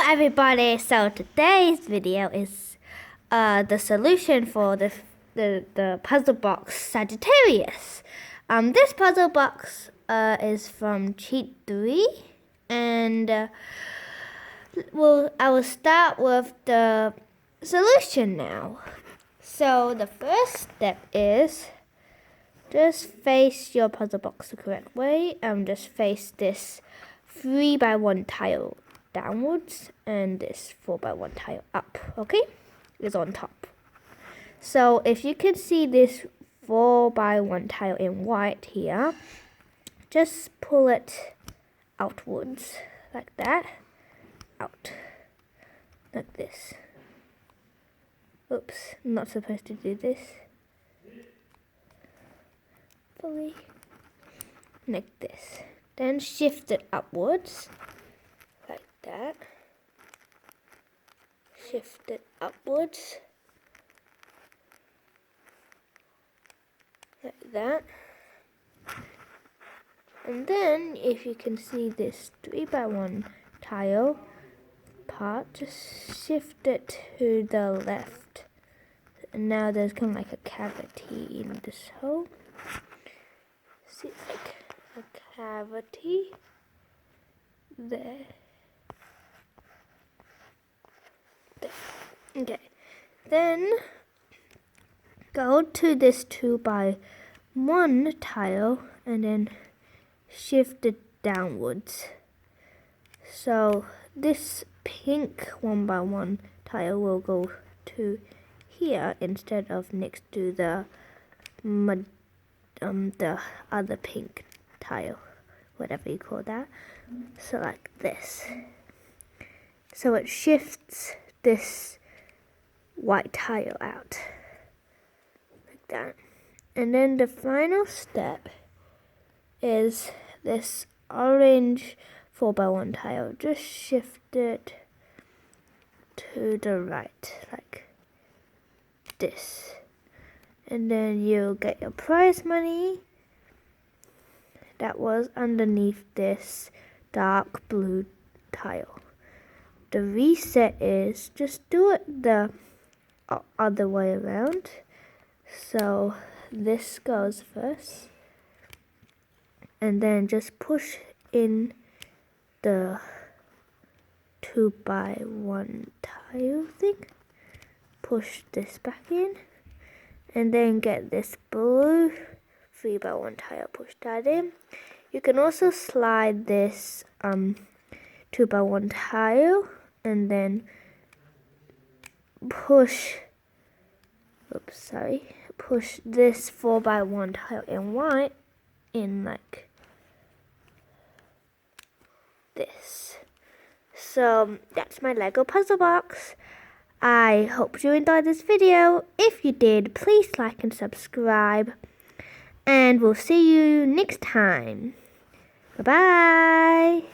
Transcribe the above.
everybody, so today's video is the solution for the puzzle box Sagittarius. This puzzle box is from Cheat 3, and I will start with the solution now. So the first step is just face your puzzle box the correct way. Just face this 3x1 tile downwards and this 4x1 tile up, okay? Is on top. So if you can see this 4x1 tile in white here, just pull it outwards like that, out, like this. Oops, I'm not supposed to do this. Fully, like this. Then shift it upwards. That. Shift it upwards like that, and then if you can see this 3x1 tile part, just shift it to the left, and now there's kind of like a cavity in this hole. See, like a cavity there. Okay, then go to this 2x1 tile and then shift it downwards. So this pink 1x1 tile will go to here instead of next to the other pink tile, whatever you call that. So like this. So it shifts this white tile out like that, and then the final step is this orange 4x1 tile. Just shift it to the right like this, and then you'll get your prize money that was underneath this dark blue tile. The reset is just do it the other way around. So this goes first, and then just push in the 2x1 tile thing. Push this back in, and then get this blue 3x1 tile. Push that in. You can also slide this 2x1 tile and then push this 4x1 tile in white in like this. So that's my Lego puzzle box. I hope you enjoyed this video. If you did, please like and subscribe, and we'll see you next time. Bye bye.